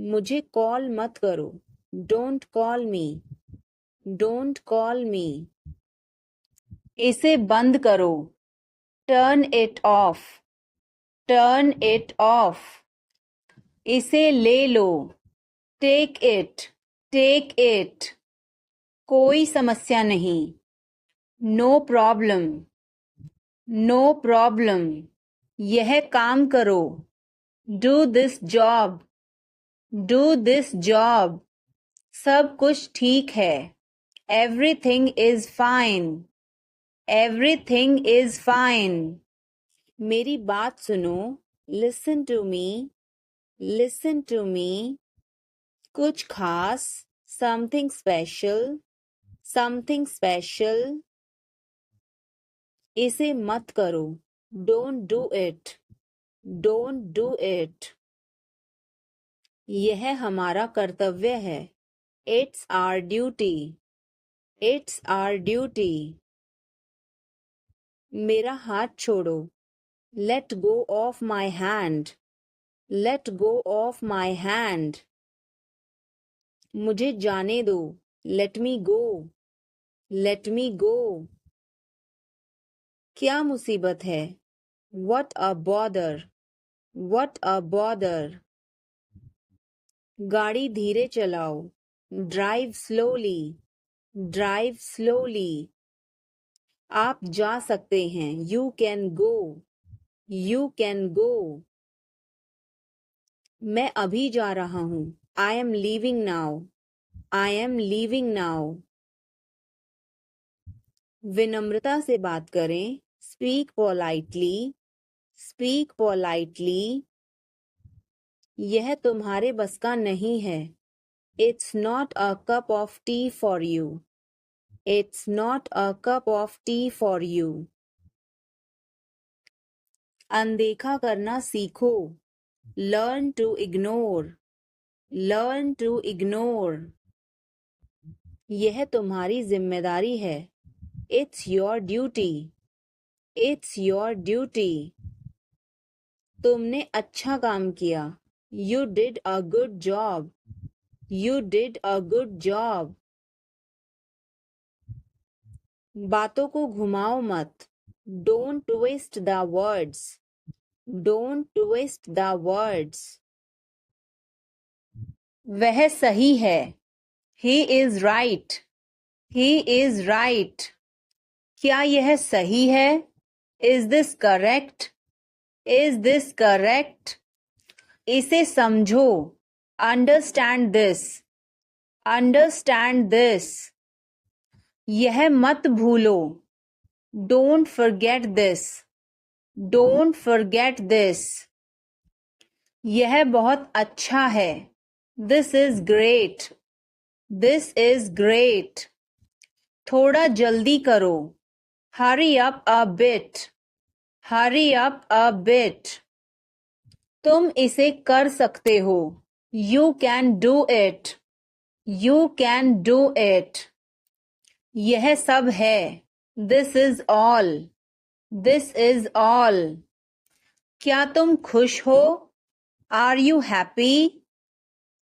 मुझे कॉल मत करो। Don't call me. Don't call me. इसे बंद करो। Turn it off. Turn it off. इसे ले लो। Take it. Take it. कोई समस्या नहीं। No problem. No problem. यह काम करो। Do this job. Do this job. सब कुछ ठीक है। Everything is fine. Everything is fine. मेरी बात सुनो। Listen to me. Listen to me. कुछ खास। Something special. Something special. इसे मत करो। Don't do it. Don't do it. यह हमारा कर्तव्य है। It's our duty. It's our duty. मेरा हाथ छोड़ो। Let go of my hand. Let go of my hand. मुझे जाने दो। Let me go. Let me go. क्या मुसीबत है। What a bother. What a bother. गाड़ी धीरे चलाओ। Drive slowly. Drive slowly. आप जा सकते हैं। You can go. You can go. मैं अभी जा रहा हूँ। I am leaving now. I am leaving now. विनम्रता से बात करें। Speak politely. Speak politely. यह तुम्हारे बस का नहीं है। It's not a cup of tea for you. It's not a cup of tea for you. अनदेखा करना सीखो। Learn to ignore. Learn to ignore. यह तुम्हारी जिम्मेदारी है। It's your duty. It's your duty. तुमने अच्छा काम किया। You did a good job. You did a good job. बातों को घुमाओ मत। Don't twist the words. Don't twist the words. वह सही है। He is right. He is right. क्या यह सही है? Is this correct? Is this correct? इसे समझो। Understand this. Understand this. यह मत भूलो। Don't forget this. Don't forget this. यह बहुत अच्छा है। This is great. This is great. थोड़ा जल्दी करो। Hurry up a bit. Hurry up a bit. तुम इसे कर सकते हो। You can do it. You can do it. यह सब है। This is all. This is all. क्या तुम खुश हो? Are you happy?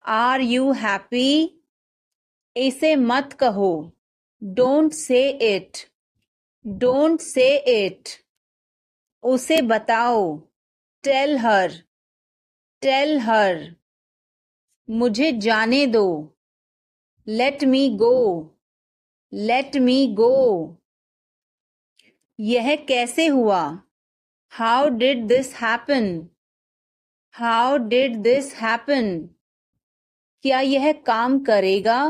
Are you happy? इसे मत कहो। Don't say it. Don't say it. उसे बताओ। Tell her. Tell her. मुझे जाने दो। Let me go. Let me go. यह कैसे हुआ? How did this happen? How did this happen? क्या यह काम करेगा?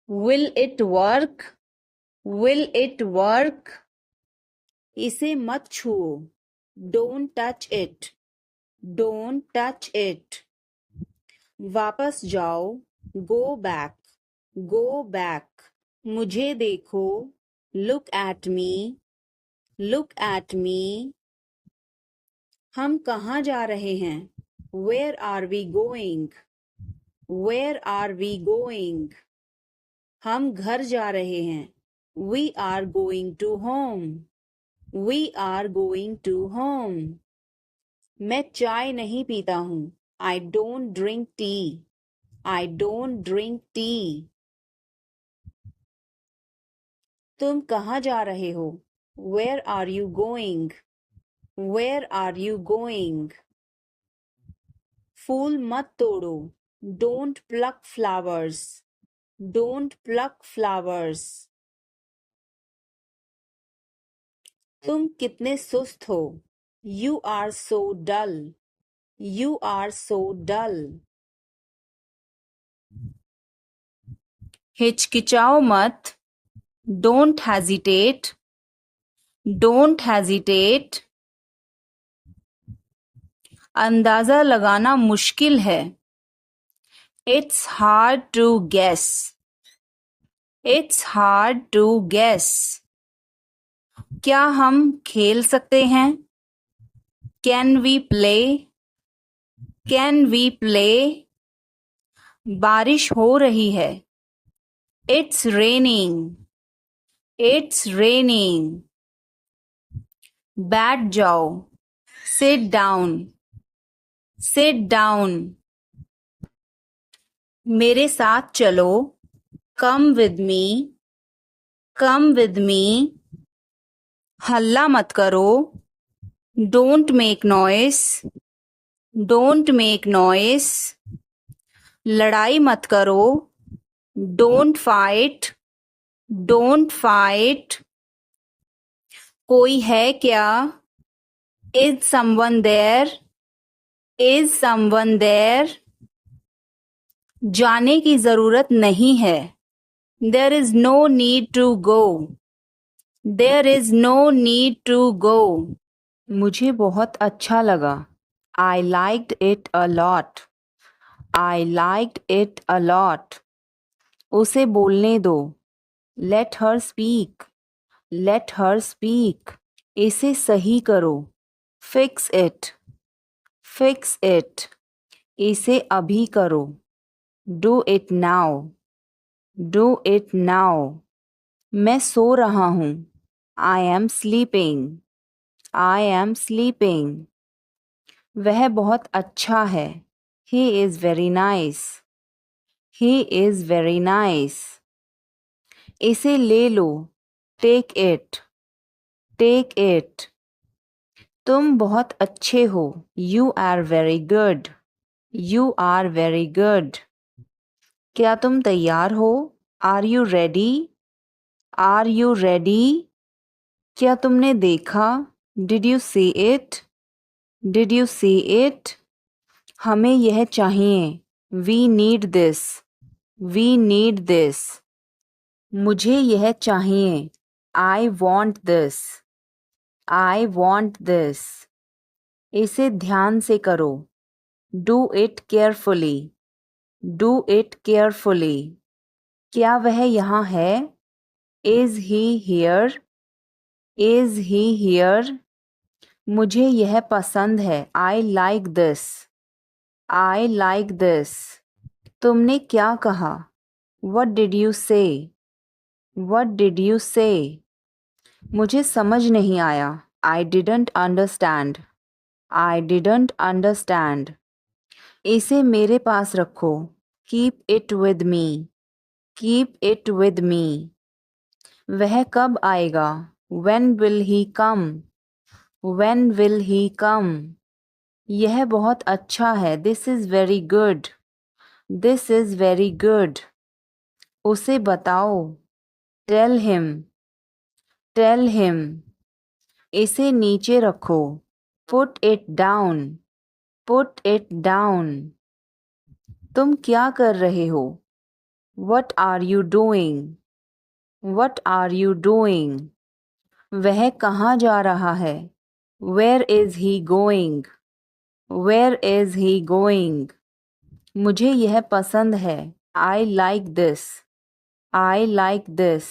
Will it work? Will it work? इसे मत छुओ। Don't touch it. Don't touch it. वापस जाओ। Go back. Go back. मुझे देखो। Look at me. Look at me. हम कहाँ जा रहे हैं? Where are we going? Where are we going? हम घर जा रहे हैं। We are going to home. We are going to home. मैं चाय नहीं पीता हूँ। I don't drink tea. I don't drink tea. तुम कहाँ जा रहे हो? Where are you going? Where are you going? फूल मत तोड़ो. Don't pluck flowers. Don't pluck flowers. तुम कितने सुस्त हो? You are so dull. You are so dull. हिचकिचाओ मत. Don't hesitate. Don't hesitate. अंदाजा लगाना मुश्किल है. It's hard to guess. It's hard to guess. क्या हम खेल सकते हैं? Can we play? Can we play? बारिश हो रही है. It's raining. It's raining. बैठ जाओ. Sit down. Sit down. मेरे साथ चलो. Come with me. Come with me. हल्ला मत करो. Don't make noise. Don't make noise. लड़ाई मत करो. Don't fight. Don't fight. कोई है क्या? Is someone there? Is someone there? जाने की जरूरत नहीं है. There is no need to go. There is no need to go. मुझे बहुत अच्छा लगा. I liked it a lot. I liked it a lot. उसे बोलने दो. Let her speak. Let her speak. इसे सही करो. Fix it. Fix it. इसे अभी करो. Do it now. Do it now. मैं सो रहा हूँ. I am sleeping. I am sleeping. वह बहुत अच्छा है. He is very nice. He is very nice. इसे ले लो. Take it. Take it. तुम बहुत अच्छे हो. You are very good. You are very good. क्या तुम तैयार हो? Are you ready? Are you ready? क्या तुमने देखा? Did you see it? Did you see it? हमें यह चाहिए. We need this. We need this. मुझे यह चाहिए. I want this. I want this. इसे ध्यान से करो. Do it carefully. Do it carefully. क्या वह यहाँ है? Is he here? Is he here? मुझे यह पसंद है. I like this. I like this. तुमने क्या कहा? What did you say? What did you say? मुझे समझ नहीं आया. I didn't understand. I didn't understand. इसे मेरे पास रखो. Keep it with me. Keep it with me. वह कब आएगा? When will he come? When will he come? यह बहुत अच्छा है. This is very good. This is very good. उसे बताओ. Tell him. Tell him. इसे नीचे रखो. Put it down. Put it down. तुम क्या कर रहे हो? What are you doing? What are you doing? वह कहाँ जा रहा है? Where is he going? Where is he going? मुझे यह पसंद है. I like this. I like this.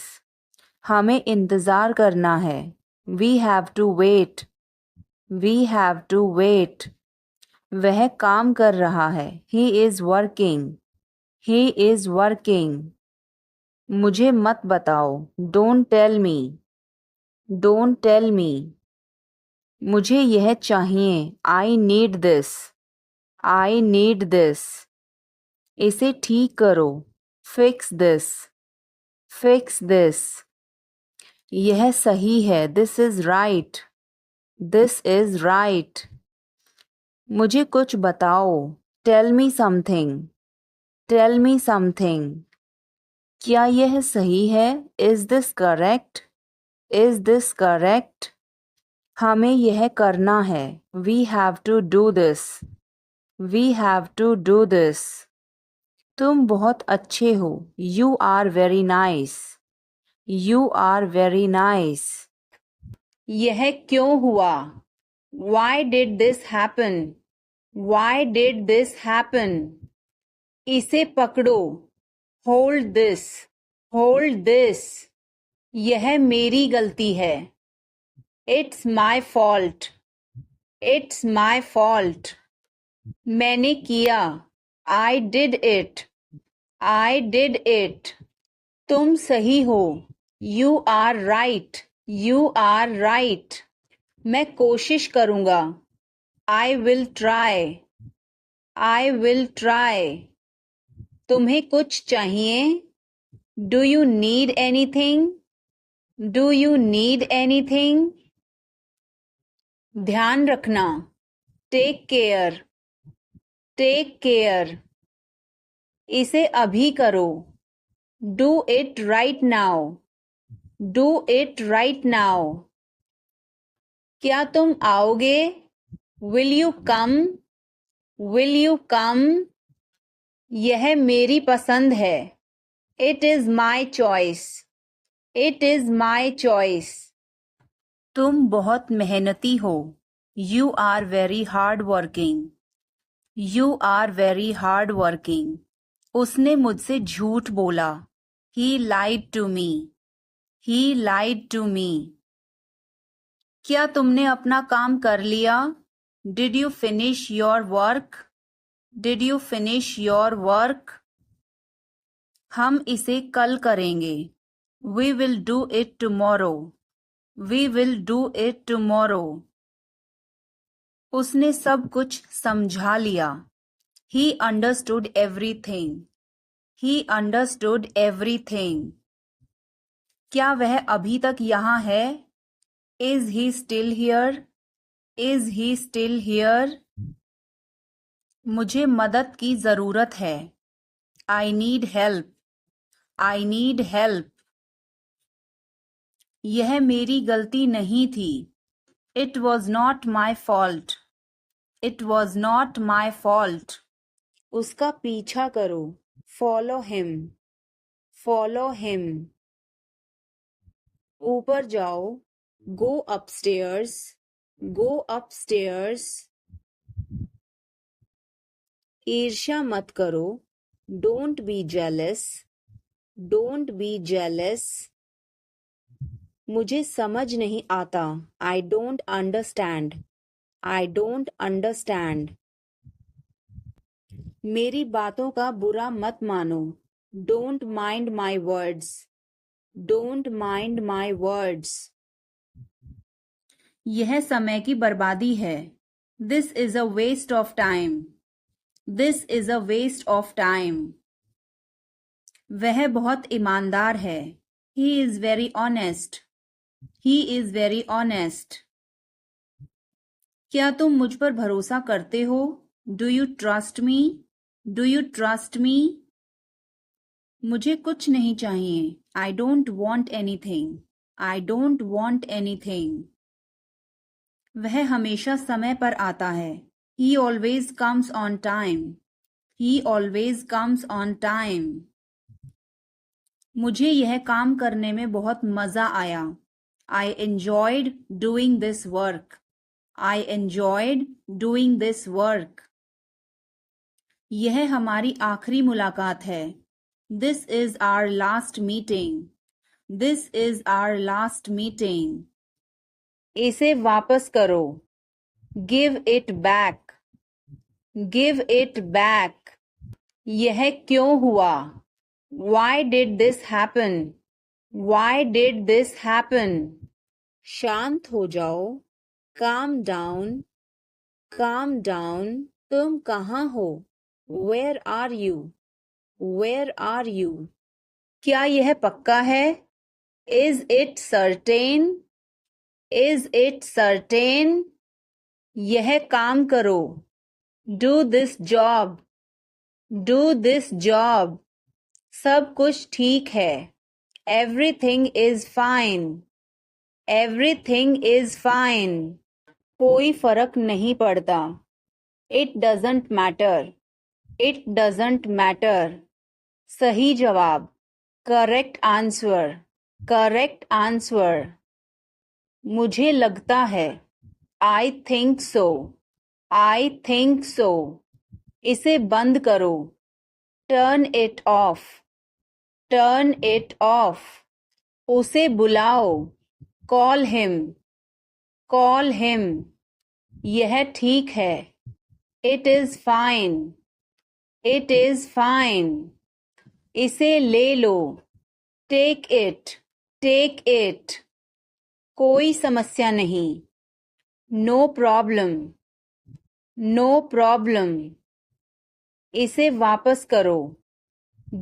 हमें इंतज़ार करना है. We have to wait. We have to wait. वह काम कर रहा है. He is working. He is working. मुझे मत बताओ. Don't tell me. Don't tell me. मुझे यह चाहिए. I need this. I need this. इसे ठीक करो, फिक्स दिस, फिक्स दिस। यह सही है, this is right, this is right. मुझे कुछ बताओ, tell me something, tell me something. क्या यह सही है, is this correct, is this correct. हमें यह करना है, we have to do this, we have to do this. तुम बहुत अच्छे हो, you are very nice, you are very nice. यह क्यों हुआ, why did this happen, why did this happen. इसे पकड़ो, होल्ड दिस, होल्ड दिस। यह मेरी गलती है, it's my fault, it's my fault. मैंने किया, I did it, I did it. तुम सही हो, you are right, you are right. मैं कोशिश करूंगा, I will try, I will try. तुम्हें कुछ चाहिए, do you need anything, do you need anything. ध्यान रखना, टेक केयर, टेक केयर। इसे अभी करो, do it right now, do it right now. क्या तुम आओगे, will you come, will you come. यह मेरी पसंद है, it is my choice, it is my choice. तुम बहुत मेहनती हो, you are very hard working, you are very hard working. उसने मुझसे झूठ बोला, ही लाइड to me, he light to me. क्या तुमने अपना काम कर लिया, did you finish your work, did you finish your work. हम इसे कल करेंगे, we will do it tomorrow, we will do it tomorrow. उसने सब कुछ समझा लिया, he understood everything, he understood everything. क्या वह अभी तक यहाँ है, is he still here, is he still here. मुझे मदद की जरूरत है, I need help, I need help. यह मेरी गलती नहीं थी, it was not my fault, it was not my fault. उसका पीछा करो, फॉलो हिम, फॉलो हिम। ऊपर जाओ, गो अपस्टेयर्स, गो अपस्टेयर्स। ईर्ष्या मत करो, don't be jealous, don't be jealous. मुझे समझ नहीं आता, I don't understand, I don't understand. मेरी बातों का बुरा मत मानो, don't mind my words, don't mind my words. यह समय की बर्बादी है, this is a waste of time, this is a waste of time. वह बहुत ईमानदार है, he is very honest, he is very honest. क्या तुम मुझ पर भरोसा करते हो, do you trust me, do you trust me. मुझे कुछ नहीं चाहिए, I don't want anything, I don't want anything. वह हमेशा समय पर आता है, he always comes on time, he always comes on time. मुझे यह काम करने में बहुत मजा आया, I enjoyed doing this work, I enjoyed doing this work. यह हमारी आखिरी मुलाकात है, this is our last meeting, this is our last meeting. इसे वापस करो, give it back, give it back. यह क्यों हुआ, why did this happen, why did this happen. शांत हो जाओ, काम डाउन, काम डाउन। तुम कहाँ हो, where are you, Where are you? क्या यह पक्का है? Is it certain? Is it certain? यह काम करो. Do this job. Do this job. सब कुछ ठीक है. Everything is fine. Everything is fine. कोई फर्क नहीं पड़ता. It doesn't matter. It doesn't matter. सही जवाब. Correct answer. Correct answer. मुझे लगता है. I think so. I think so. इसे बंद करो. Turn it off. Turn it off. उसे बुलाओ. Call him. Call him. यह ठीक है. It is fine. It is fine. इसे ले लो. Take it. Take it. कोई समस्या नहीं. No problem. No problem. इसे वापस करो.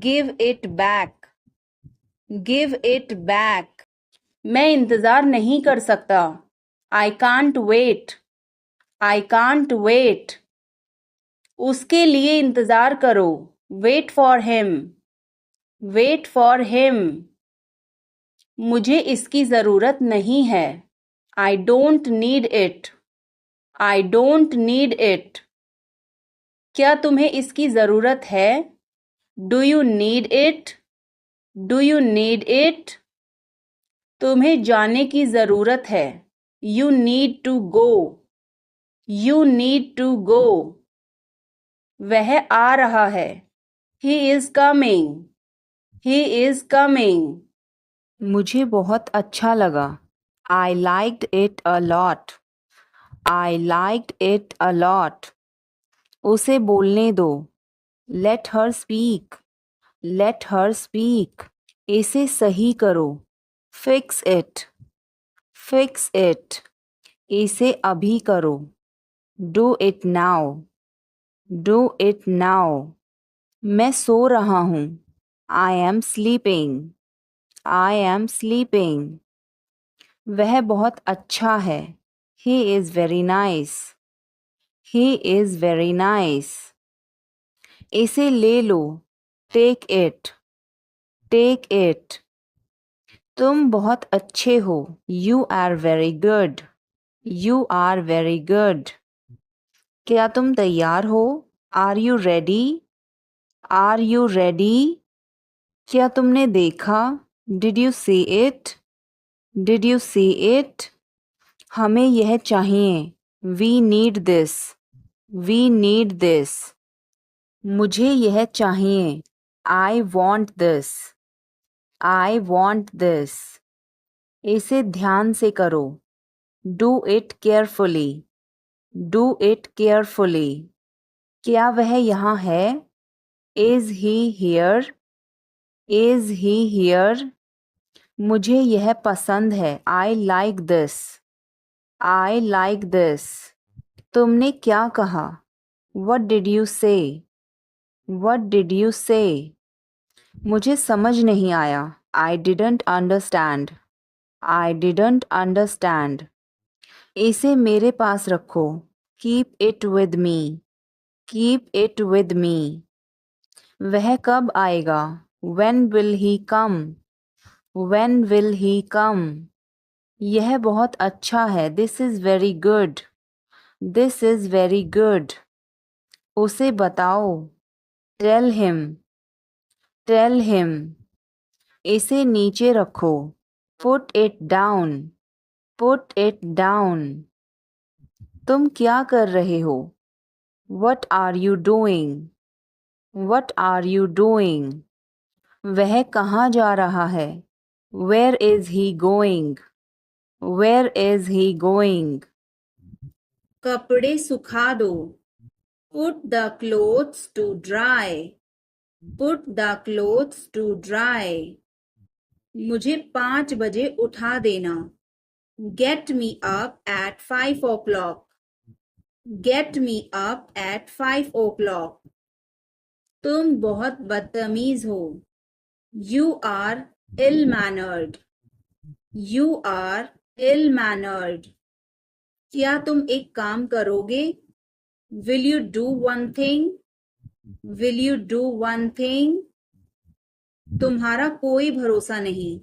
Give it back. Give it back. मैं इंतजार नहीं कर सकता. I can't wait. I can't wait. उसके लिए इंतजार करो. Wait for him. Wait for him. मुझे इसकी जरूरत नहीं है. I don't need it. I don't need it. क्या तुम्हें इसकी जरूरत है? Do you need it? Do you need it? तुम्हें जाने की जरूरत है. You need to go. You need to go. वह आ रहा है. He is coming. He is coming. मुझे बहुत अच्छा लगा. I liked it a lot. I liked it a lot. उसे बोलने दो. Let her speak. Let her speak. इसे सही करो. Fix it. Fix it. इसे अभी करो. Do it now. Do it now. मैं सो रहा हूँ. I am sleeping. I am sleeping. वह बहुत अच्छा है. He is very nice. He is very nice. इसे ले लो. Take it. Take it. तुम बहुत अच्छे हो. You are very good. You are very good. क्या तुम तैयार हो? Are you ready? Are you ready? क्या तुमने देखा? Did you see it? Did you see it? हमें यह चाहिए. We need this. We need this. मुझे यह चाहिए. I want this. I want this. इसे ध्यान से करो. Do it carefully. Do it carefully. क्या वह यहाँ है? Is he here? Is he here? मुझे यह पसंद है. I like this. I like this. तुमने क्या कहा? What did you say? What did you say? मुझे समझ नहीं आया. I didn't understand. I didn't understand. इसे मेरे पास रखो. Keep it with me. Keep it with me. वह कब आएगा? When will he come? When will he come? यह बहुत अच्छा है. This is very good. This is very good. उसे बताओ. Tell him. Tell him. इसे नीचे रखो. Put it down. Put it down. तुम क्या कर रहे हो? What are you doing? What are you doing? वह कहाँ जा रहा है? Where is he going? Where is he going? कपड़े सुखा दो. Put the clothes to dry. Put the clothes to dry. मुझे 5 बजे उठा देना. Get me up at 5 o'clock. Get me up at 5 o'clock. तुम बहुत बदतमीज हो। You are ill-mannered. You are ill-mannered. क्या तुम एक काम करोगे? Will you do one thing? Will you do one thing? तुम्हारा कोई भरोसा नहीं।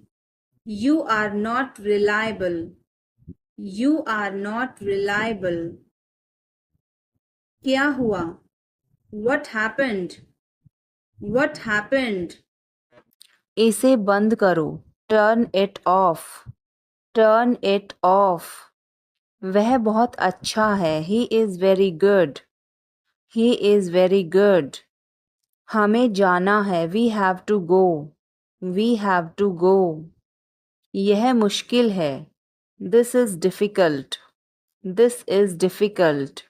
You are not reliable. You are not reliable. क्या हुआ? What happened? What happened? इसे बंद करो। Turn it off. Turn it off. वह बहुत अच्छा है। He is very good. He is very good. हमें जाना है। We have to go. We have to go. यह मुश्किल है। This is difficult. This is difficult.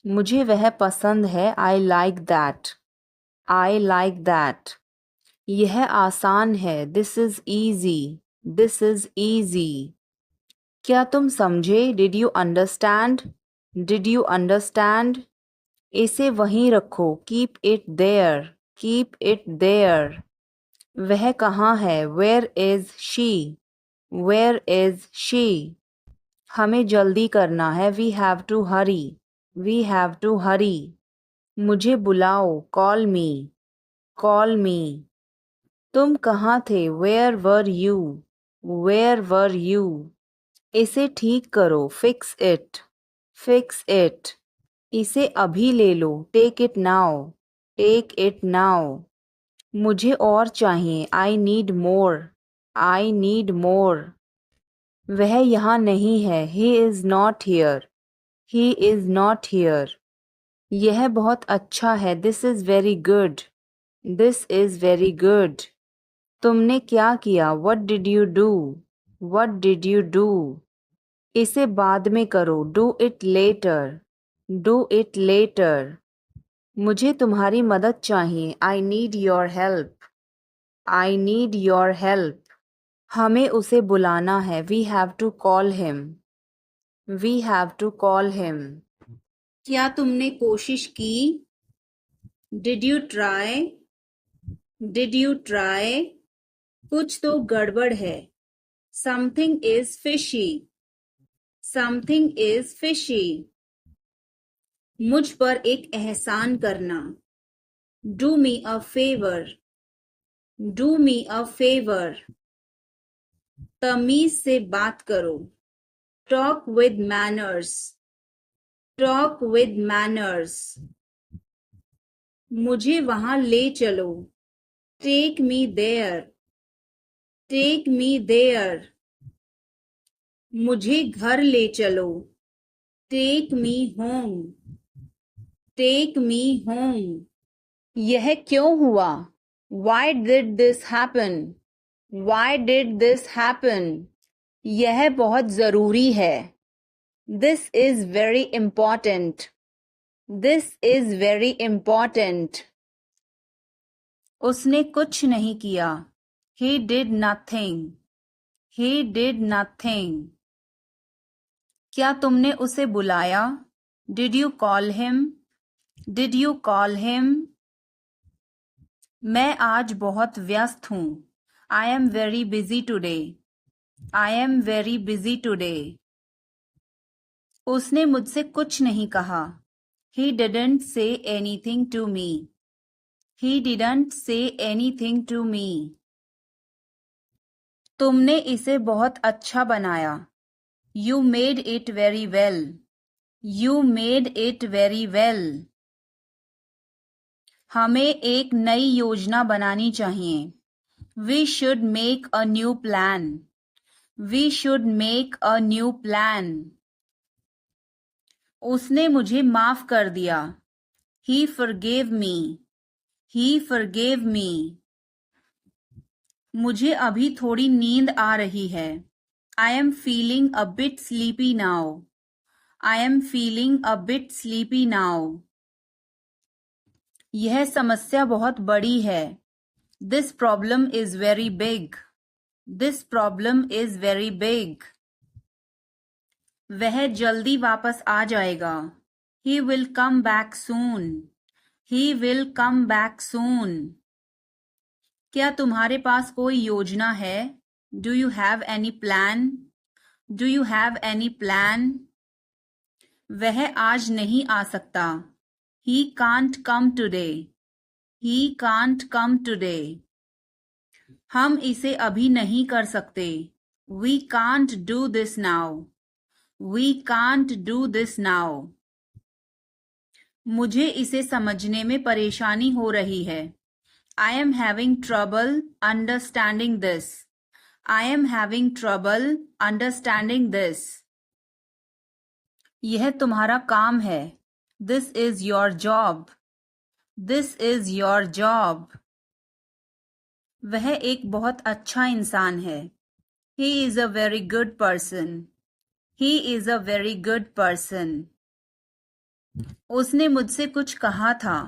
मुझे वह पसंद है। I like that. I like that. यह आसान है। This is easy. This is easy. क्या तुम समझे? Did you understand? Did you understand? इसे वहीं रखो। Keep it there. Keep it there. वह कहाँ है? Where is she? Where is she? हमें जल्दी करना है। We have to hurry. We have to hurry. मुझे बुलाओ। Call me. Call me. तुम कहाँ थे? Where were you? Where were you? इसे ठीक करो। Fix it. Fix it. इसे अभी ले लो। Take it now. Take it now. मुझे और चाहिए। I need more. I need more. वह यहाँ नहीं है। He is not here. He is not here. यह बहुत अच्छा है। This is very good. This is very good. तुमने क्या किया? What did you do? What did you do? इसे बाद में करो। Do it later. Do it later. मुझे तुम्हारी मदद चाहिए। I need your help. I need your help. हमें उसे बुलाना है। We have to call him. We have to call him. क्या तुमने कोशिश की? Did you try? Did you try? कुछ तो गड़बड़ है। Something is fishy. Something is fishy. मुझ पर एक एहसान करना। Do me a favor. Do me a favor. तमीज से बात करो। Talk with manners. Talk with manners. मुझे वहां ले चलो। Take me there. Take me there. मुझे घर ले चलो। Take me home. Take me home. यह क्यों हुआ? Why did this happen? Why did this happen? यह बहुत जरूरी है। This is very important. This is very important. उसने कुछ नहीं किया। He did nothing. He did nothing. क्या तुमने उसे बुलाया? Did you call him? Did you call him? मैं आज बहुत व्यस्त हूँ। I am very busy today. I am very busy today. उसने मुझसे कुछ नहीं कहा। He didn't say anything to me. He didn't say anything to me. तुमने इसे बहुत अच्छा बनाया। You made it very well. You made it very well. हमें एक नई योजना बनानी चाहिए। We should make a new plan. We should make a new plan. उसने मुझे माफ कर दिया। He forgave me. He forgave me. मुझे अभी थोड़ी नींद आ रही है। I am feeling a bit sleepy now. I am feeling a bit sleepy now. यह समस्या बहुत बड़ी है। This problem is very big. This problem is very big. वह जल्दी वापस आ जाएगा। He will come back soon. He will come back soon. क्या तुम्हारे पास कोई योजना है? Do you have any plan? Do you have any plan? वह आज नहीं आ सकता. He can't come today. He can't come today. हम इसे अभी नहीं कर सकते. We can't do this now. We can't do this now. मुझे इसे समझने में परेशानी हो रही है. I am having trouble understanding this. I am having trouble understanding this. यह तुम्हारा काम है. This is your job. This is your job. वह एक बहुत अच्छा इंसान है. He is a very good person. He is a very good person. उसने मुझसे कुछ कहा था.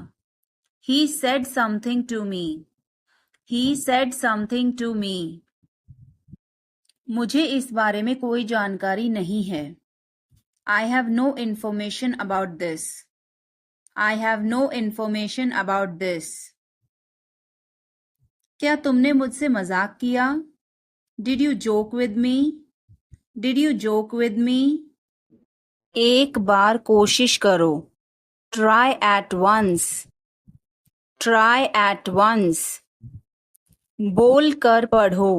He said something to me. He said something to me. मुझे इस बारे में कोई जानकारी नहीं है. I have no information about this. I have no information about this. क्या तुमने मुझसे मजाक किया? Did you joke with me? Did you joke with me? एक बार कोशिश करो. Try at once. Try at once. बोल कर पढ़ो.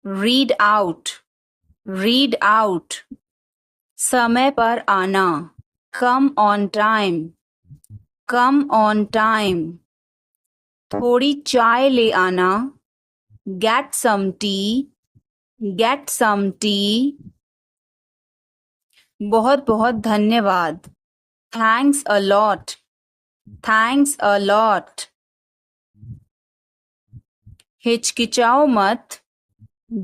Read out. Read out. समय पर आना. Come on time. Come on time. थोड़ी चाय ले आना. Get some tea. Get some tea. बहुत बहुत धन्यवाद. Thanks a lot. Thanks a lot. हिचकिचाओ मत.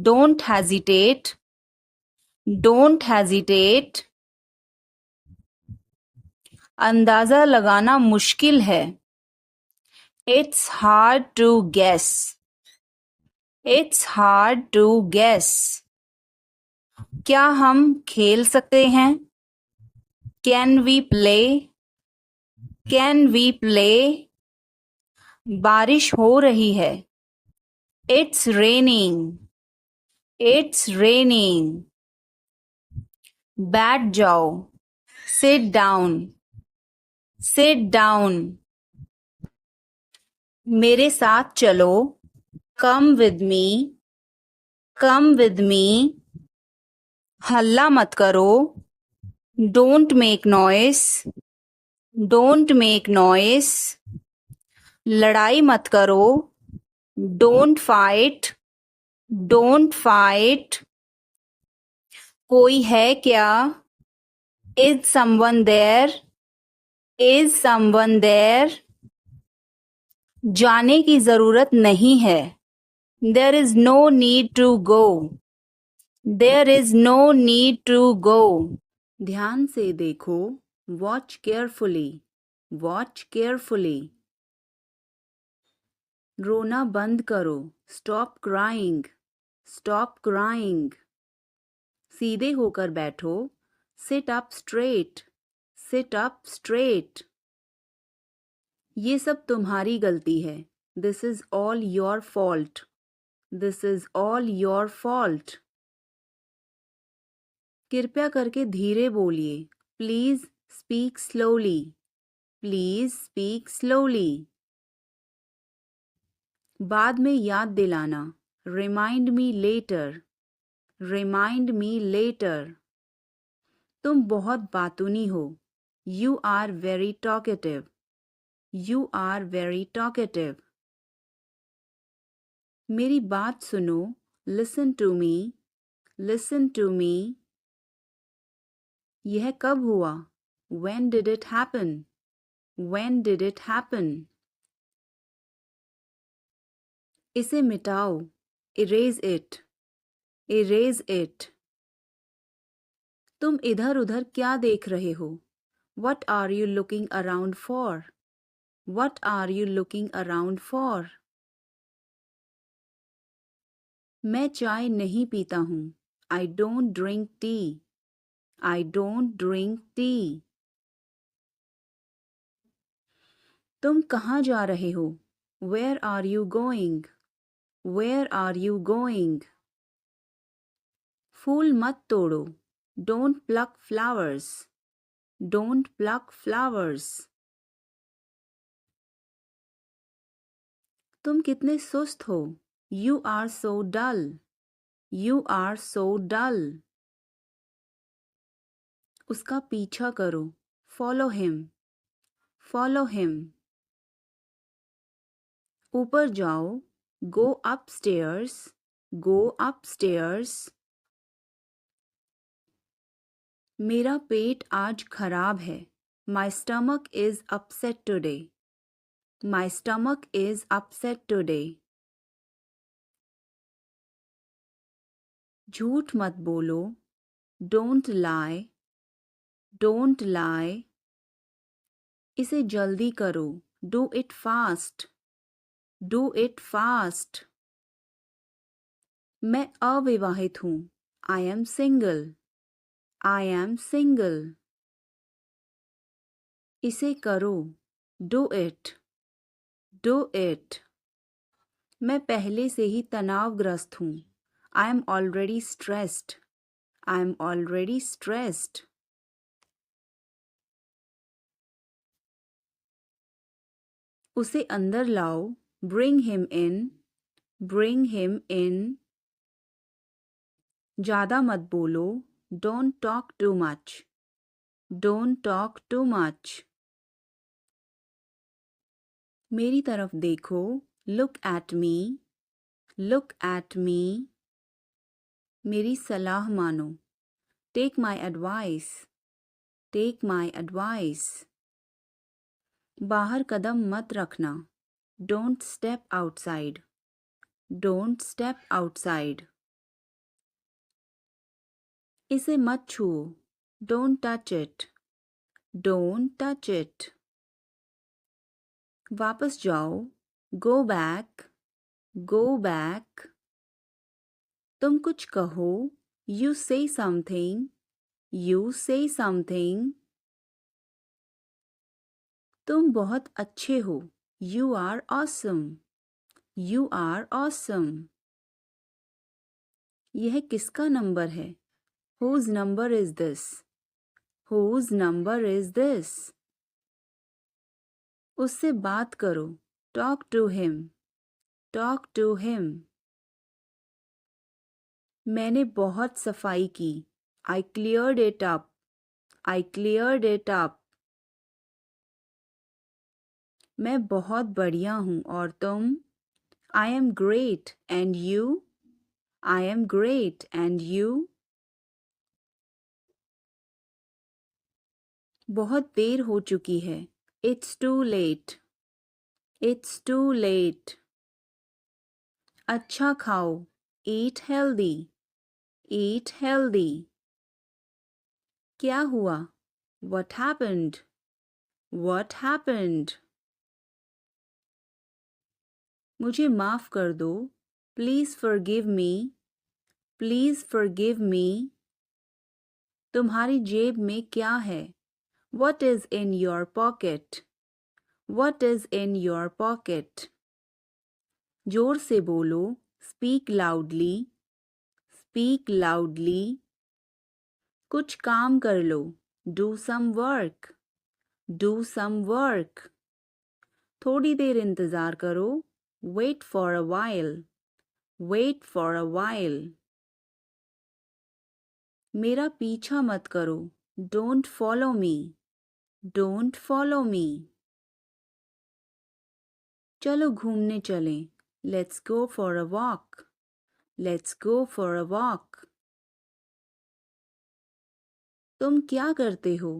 Don't hesitate. Don't hesitate. अंदाजा लगाना मुश्किल है. It's hard to guess. It's hard to guess. क्या हम खेल सकते हैं? Can we play? Can we play? बारिश हो रही है. It's raining. It's raining. बैठ जाओ. Sit down. Sit down. मेरे साथ चलो. Come with me. Come with me. हल्ला मत करो. Don't make noise. Don't make noise. लड़ाई मत करो. Don't fight. Don't fight. कोई है क्या? Is someone there? Is someone there? जाने की जरूरत नहीं है. There is no need to go. There is no need to go. ध्यान से देखो. Watch carefully. Watch carefully. रोना बंद करो. Stop crying. Stop crying. सीधे होकर बैठो. Sit up straight. Sit up straight. ये सब तुम्हारी गलती है. This is all your fault. This is all your fault. कृपया करके धीरे बोलिए. Please speak slowly. Please speak slowly. बाद में याद दिलाना. Remind me later. Remind me later. तुम बहुत बातूनी हो. You are very talkative. You are very talkative. मेरी बात सुनो. Listen to me. Listen to me. यह कब हुआ? When did it happen? When did it happen? इसे मिटाओ. Erase it. Erase it. तुम इधर उधर क्या देख रहे हो? What are you looking around for? What are you looking around for? मैं चाय नहीं पीता हूँ. I don't drink tea. I don't drink tea. तुम कहाँ जा रहे हो? Where are you going? Where are you going? फूल मत तोड़ो. Don't pluck flowers. Don't pluck flowers. तुम कितने सुस्त हो. You are so dull. You are so dull. उसका पीछा करो. Follow him. Follow him. ऊपर जाओ. Go upstairs. Go upstairs. मेरा पेट आज खराब है. My stomach is upset today. My stomach is upset today. झूठ मत बोलो. Don't lie. Don't lie. इसे जल्दी करो. Do it fast. Do it fast. मैं अविवाहित हूँ. I am single. I am single. इसे करो. Do it. Do it. मैं पहले से ही तनावग्रस्त हूँ. I am already stressed. I am already stressed. उसे अंदर लाओ. Bring him in. Bring him in. ज़्यादा मत बोलो. Don't talk too much. Don't talk too much. मेरी तरफ देखो. Look at me. Look at me. मेरी सलाह मानो. Take my advice. Take my advice. बाहर कदम मत रखना. Don't step outside. Don't step outside. इसे मत छुओ. Don't touch it. Don't touch it. वापस जाओ. Go back. Go back. तुम कुछ कहो. You say something. You say something. तुम बहुत अच्छे हो. You are awesome. You are awesome. यह किसका नंबर है? Whose number is this? Whose number is this? उससे बात करो. Talk to him. Talk to him. मैंने बहुत सफाई की. I cleared it up. I cleared it up. मैं बहुत बढ़िया हूँ और तुम? I am great and you? I am great and you? बहुत देर हो चुकी है. It's too late. It's too late. अच्छा खाओ. Eat healthy. Eat healthy. क्या हुआ? What happened? What happened? मुझे माफ कर दो. Please forgive me. Please forgive me. तुम्हारी जेब में क्या है? What is in your pocket? What is in your pocket? जोर से बोलो. Speak loudly. Speak loudly. कुछ काम कर लो. Do some work. Do some work. थोड़ी देर इंतज़ार करो. Wait for a while. Wait for a while. मेरा पीछा मत करो. Don't follow me. Don't follow me. चलो घूमने चलें. Let's go for a walk. Let's go for a walk. तुम क्या करते हो?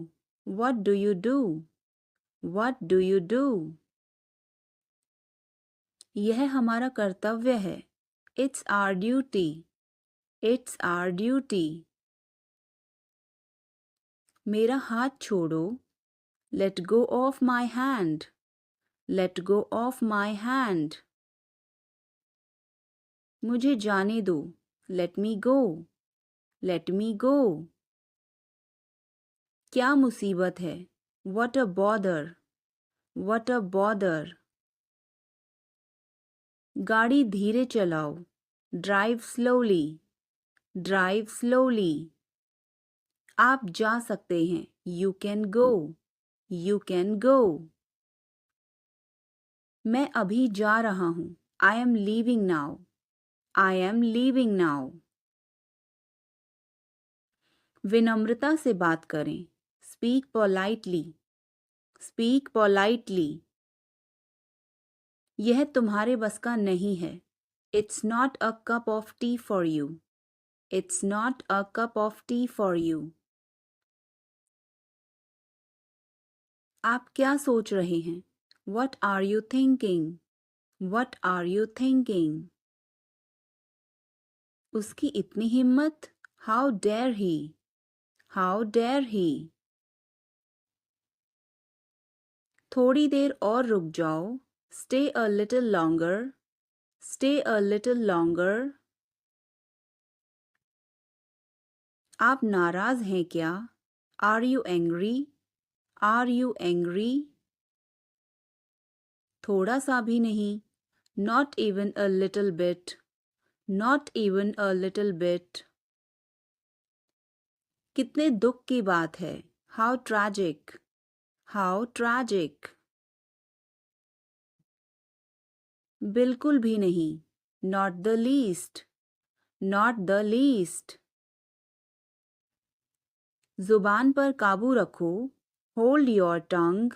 What do you do? What do you do? यह हमारा कर्तव्य है. It's our duty. It's our duty. मेरा हाथ छोड़ो. Let go of my hand. Let go of my hand. मुझे जाने दो. Let me go. Let me go. क्या मुसीबत है? What a bother. What a bother. गाड़ी धीरे चलाओ. Drive slowly. Drive slowly. आप जा सकते हैं. You can go. You can go. मैं अभी जा रहा हूँ. I am leaving now. I am leaving now. विनम्रता से बात करें. Speak politely. Speak politely. यह तुम्हारे बस का नहीं है. It's not a cup of tea for you. It's not a cup of tea for you. आप क्या सोच रहे हैं? What are you thinking? What are you thinking? उसकी इतनी हिम्मत? How dare he? How dare he? थोड़ी देर और रुक जाओ. Stay a little longer. Stay a little longer. आप नाराज हैं क्या? Are you angry? Are you angry? थोड़ा सा भी नहीं. Not even a little bit. Not even a little bit. कितने दुख की बात है. How tragic. How tragic. बिल्कुल भी नहीं. Not the least. Not the least. जुबान पर काबू रखो. Hold your tongue.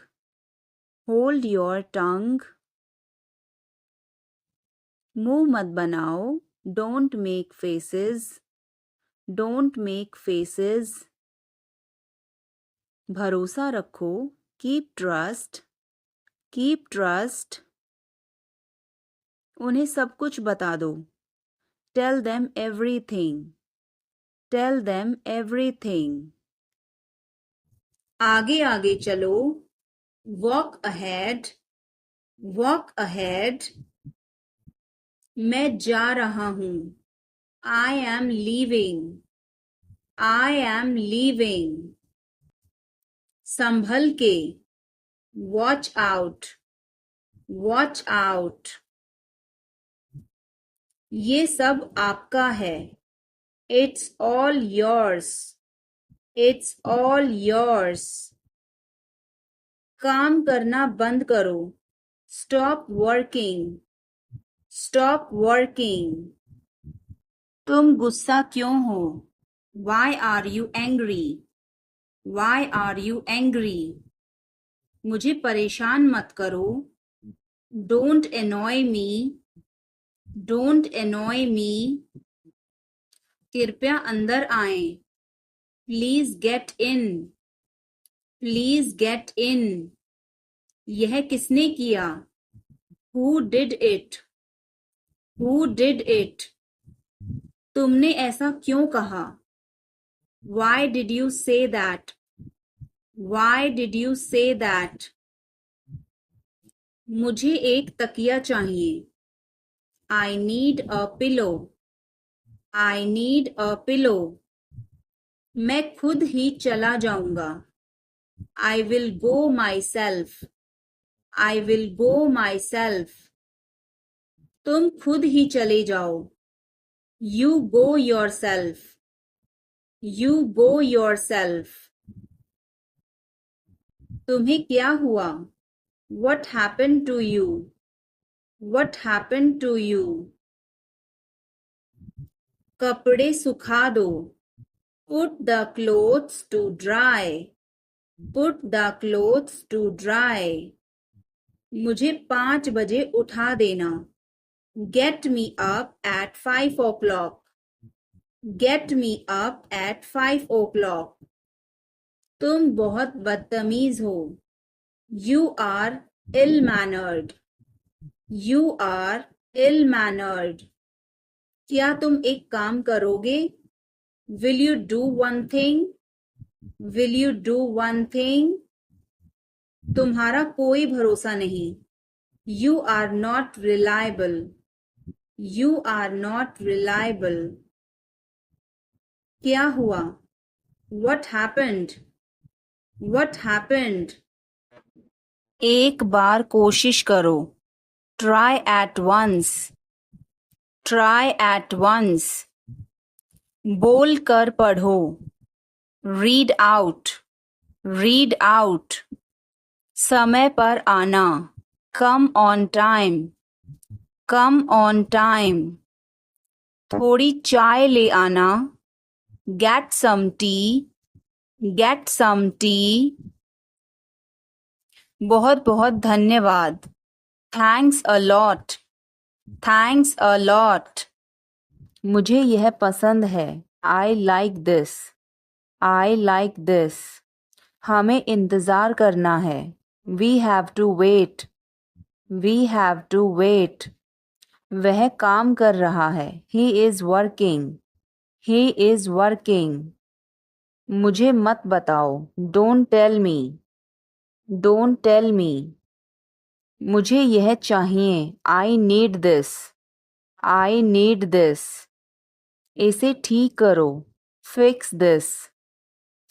Hold your tongue. मुंह मत बनाओ. Don't make faces. Don't make faces. भरोसा रखो. Keep trust. Keep trust. उन्हें सब कुछ बता दो. Tell them everything. Tell them everything. आगे आगे चलो. Walk ahead. Walk ahead. मैं जा रहा हूँ. I am leaving. I am leaving. संभल के. Watch out. Watch out. ये सब आपका है. It's all yours. It's all yours. काम करना बंद करो. Stop working. Stop working. तुम गुस्सा क्यों हो? Why are you angry? Why are you angry? मुझे परेशान मत करो. Don't annoy me. Don't annoy me. कृपया अंदर आएं. Please get in. Please get in. यह किसने किया? Who did it? Who did it? तुमने ऐसा क्यों कहा? Why did you say that? Why did you say that? मुझे एक तकिया चाहिए. I need a pillow. I need a pillow. मैं खुद ही चला जाऊंगा. I will go myself. I will go myself. तुम खुद ही चले जाओ. You go yourself. You go yourself. तुम्हें क्या हुआ? What happened to you? What happened to you? कपड़े सुखा दो. Put the clothes to dry. Put the clothes to dry. मुझे 5 बजे उठा देना. Get me up at 5 o'clock. Get me up at 5 o'clock. तुम बहुत बदतमीज हो. You are ill-mannered. You are ill-mannered. क्या तुम एक काम करोगे? Will you do one thing? Will you do one thing? तुम्हारा कोई भरोसा नहीं. You are not reliable. You are not reliable. क्या हुआ? What happened? What happened? एक बार कोशिश करो. Try at once. Try at once. बोल कर पढ़ो. Read out. Read out. समय पर आना. Come on time. Come on time. थोड़ी चाय ले आना. Get some tea. Get some tea. बहुत बहुत धन्यवाद. Thanks a lot. Thanks a lot. मुझे यह पसंद है. I like this. I like this. हमें इंतज़ार करना है. We have to wait. We have to wait. वह काम कर रहा है. He is working. He is working. मुझे मत बताओ. Don't tell me. Don't tell me. मुझे यह चाहिए. I need this. I need this. इसे ठीक करो. Fix this.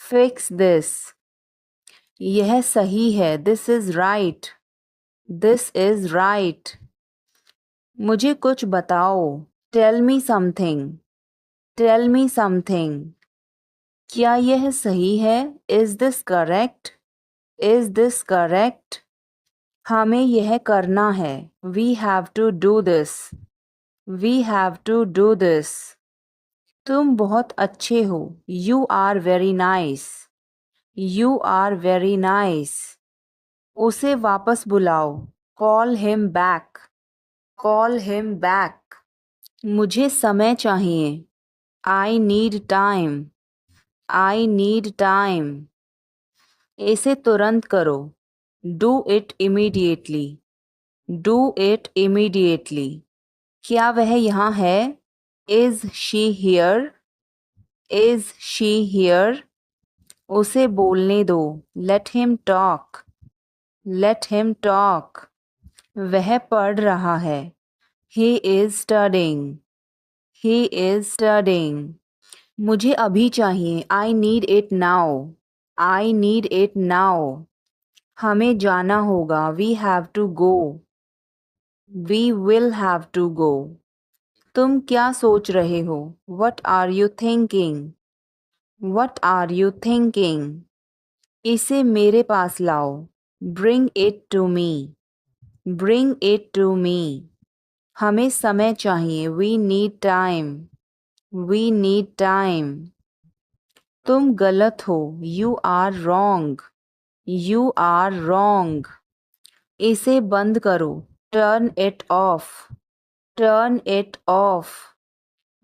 Fix this. यह सही है. This is right. This is right. मुझे कुछ बताओ. Tell me something. Tell me something. क्या यह सही है? Is this correct? Is this correct? हमें यह करना है. We have to do this. We have to do this. तुम बहुत अच्छे हो. You are very nice. You are very nice. उसे वापस बुलाओ. Call him back. Call him back. मुझे समय चाहिए. I need time. I need time. इसे तुरंत करो. Do it immediately. Do it immediately. क्या वह यहाँ है? Is she here? Is she here? उसे बोलने दो. Let him talk. Let him talk. वह पढ़ रहा है. He is studying. He is studying. मुझे अभी चाहिए. I need it now. I need it now. हमें जाना होगा. We have to go. We will have to go. तुम क्या सोच रहे हो? What are you thinking? What are you thinking? इसे मेरे पास लाओ. Bring it to me. Bring it to me. हमें समय चाहिए. We need time. We need time. तुम गलत हो. You are wrong. You are wrong. इसे बंद करो. Turn it off. Turn it off.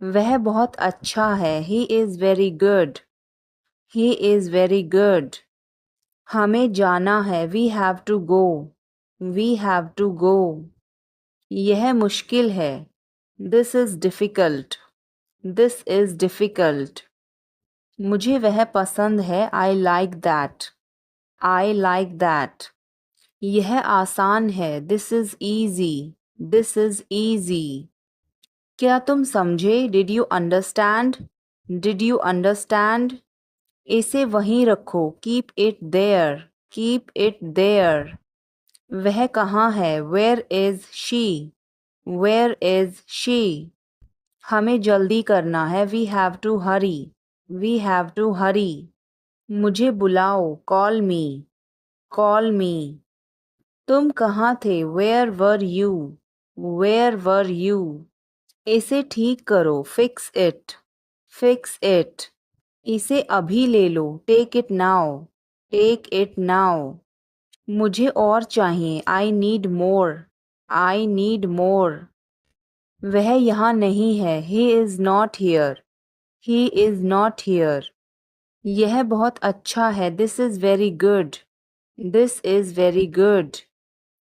वह बहुत अच्छा है. He is very good. He is very good. हमें जाना है. We have to go. We have to go. यह मुश्किल है. This is difficult. This is difficult. मुझे वह पसंद है. I like that. I like that. यह आसान है. This is easy. This is easy. क्या तुम समझे? Did you understand? Did you understand? इसे वहीं रखो. Keep it there. Keep it there. वह कहाँ है? Where is she? Where is she? हमें जल्दी करना है. We have to hurry. We have to hurry. मुझे बुलाओ. Call me. Call me. तुम कहाँ थे? Where were you? Where were you? इसे ठीक करो. Fix it. Fix it. इसे अभी ले लो. Take it now. Take it now. मुझे और चाहिए. I need more. I need more. वह यहाँ नहीं है. He is not here. He is not here. यह बहुत अच्छा है. This is very good. This is very good.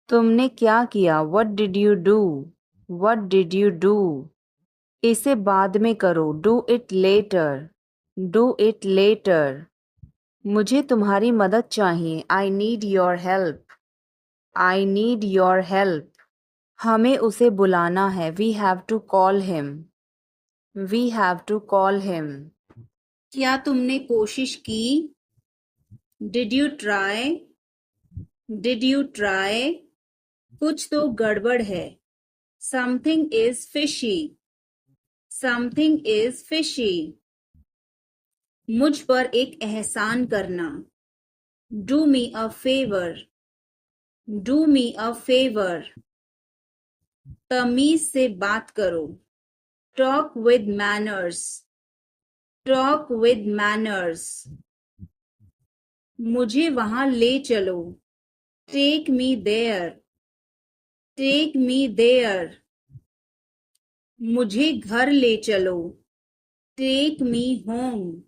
तुमने क्या किया? What did you do? What did you do? इसे बाद में करो. Do it later. Do it later. मुझे तुम्हारी मदद चाहिए. I need your help. I need your help. हमें उसे बुलाना है. We have to call him. We have to call him. क्या तुमने कोशिश की? Did you try? Did you try? कुछ तो गड़बड़ है. Something is fishy. Something is fishy. मुझ पर एक एहसान करना. Do me a favor. Do me a favor. तमीज से बात करो. Talk with manners. Talk with manners. मुझे वहां ले चलो. Take me there. Take me there. मुझे घर ले चलो. Take me home.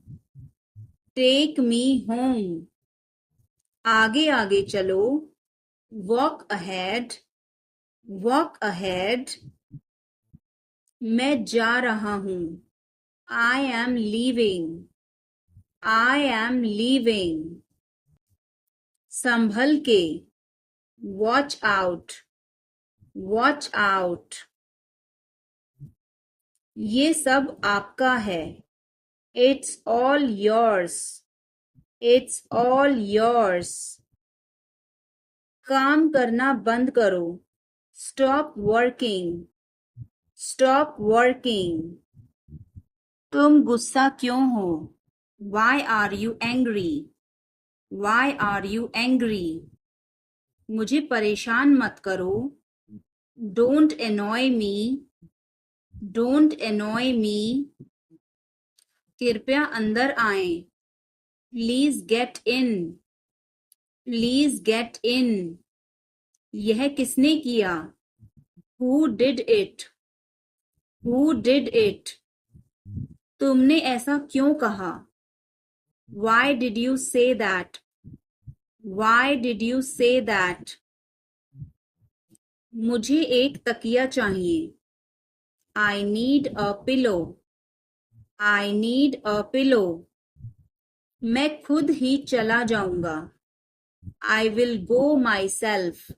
Take me home. आगे आगे चलो. Walk ahead. Walk ahead. मैं जा रहा हूँ. I am leaving. I am leaving. संभल के. Watch out. Watch out. ये सब आपका है. It's all yours. It's all yours. काम करना बंद करो. Stop working. Stop working. तुम गुस्सा क्यों हो? Why are you angry? Why are you angry? मुझे परेशान मत करो. Don't annoy me. Don't annoy me. कृपया अंदर आएं. Please get in. Please get in. यह किसने किया? Who did it? Who did it? तुमने ऐसा क्यों कहा? Why did you say that? Why did you say that? मुझे एक तकिया चाहिए. I need a pillow. I need a pillow. मैं खुद ही चला जाऊंगा. I will go myself.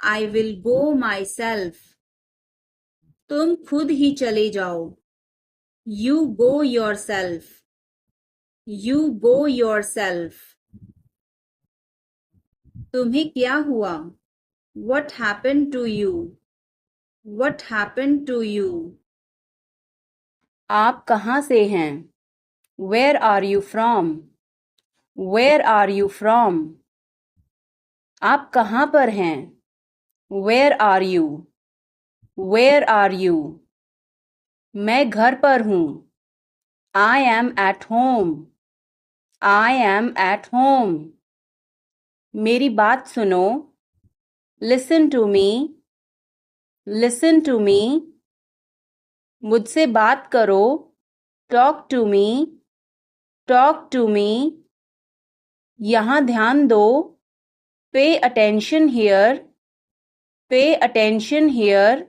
I will go myself. तुम खुद ही चले जाओ. You go yourself. You go yourself. तुम्हें क्या हुआ? What happened to you? What happened to you? आप कहाँ से हैं? Where are you from? Where are you from? आप कहाँ पर हैं? Where are you? Where are you? मैं घर पर हूँ. I am at home. I am at home. मेरी बात सुनो. Listen to me. Listen to me. मुझसे बात करो. Talk to me. Talk to me. यहाँ ध्यान दो. Pay attention here. Pay attention here.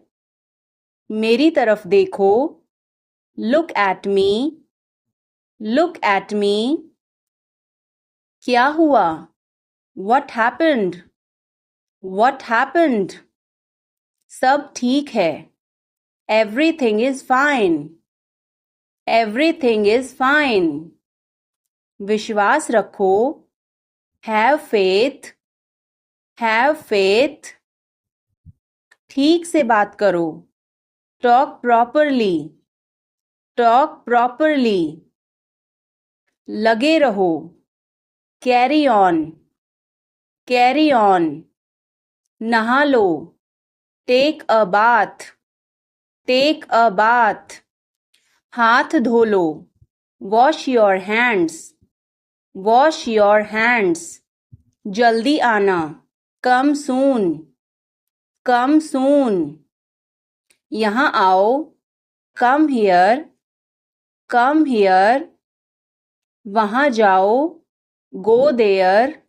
मेरी तरफ देखो. Look at me. Look at me. क्या हुआ? What happened? What happened? सब ठीक है. Everything is fine. Everything is fine. विश्वास रखो. Have faith. Have faith. ठीक से बात करो. Talk properly. Talk properly. लगे रहो. Carry on. Carry on. नहा लो. Take a bath. Take a bath. हाथ धो लो. Wash your hands. Wash your hands. जल्दी आना. Come soon. Come soon. यहाँ आओ. Come here. Come here. वहाँ जाओ. Go there.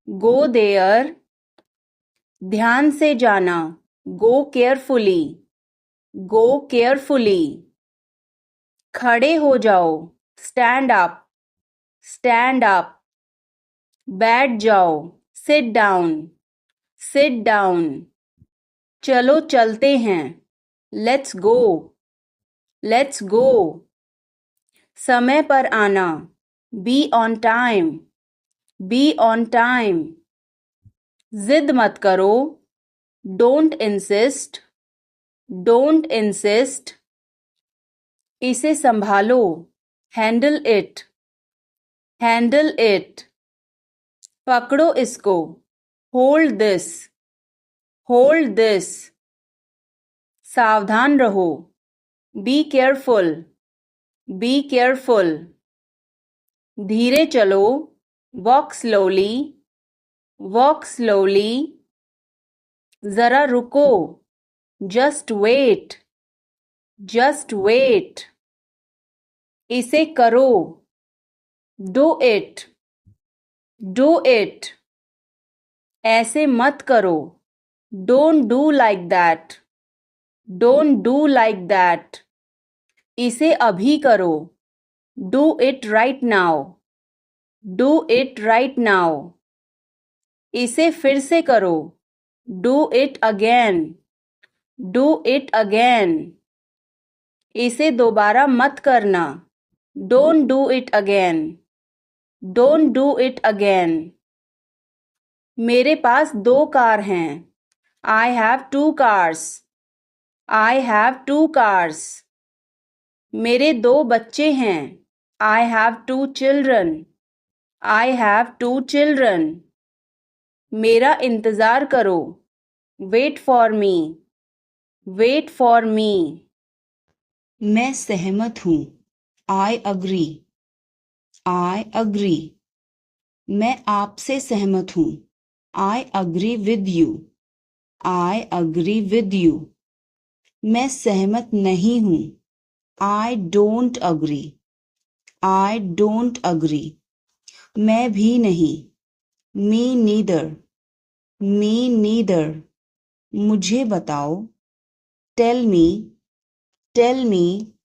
Go there. ध्यान से जाना. Go carefully. Go carefully. खड़े हो जाओ. Stand up. Stand up. बैठ जाओ. Sit down. Sit down. चलो चलते हैं. Let's go. Let's go. समय पर आना. Be on time. Be on time. जिद मत करो, डोंट इंसिस्ट, डोंट इंसिस्ट। इसे संभालो, हैंडल इट, हैंडल इट। पकड़ो इसको, होल्ड दिस, होल्ड दिस। सावधान रहो, बी केयरफुल, बी केयरफुल। धीरे चलो, वॉक स्लोली, वॉक स्लोली। जरा रुको, जस्ट वेट, जस्ट वेट। इसे करो, डू इट, डू इट। ऐसे मत करो, don't do like that, don't do like that. इसे अभी करो, do it right now, do it right now. इसे फिर से करो, do it again, do it again. इसे दोबारा मत करना, don't do it again, don't do it again. मेरे पास 2 कार हैं, I have 2 cars, I have 2 cars. मेरे 2 बच्चे हैं, I have 2 children, I have 2 children. मेरा इंतज़ार करो, wait for me, wait for me. मैं सहमत हूँ, आई अग्री, आई अग्री। मैं आपसे सहमत हूँ, I agree with you, I agree with you. मैं सहमत नहीं हूँ, I don't agree, I don't agree. मैं भी नहीं, मी नीदर, मी नीदर। मुझे बताओ, टेल मी, टेल मी।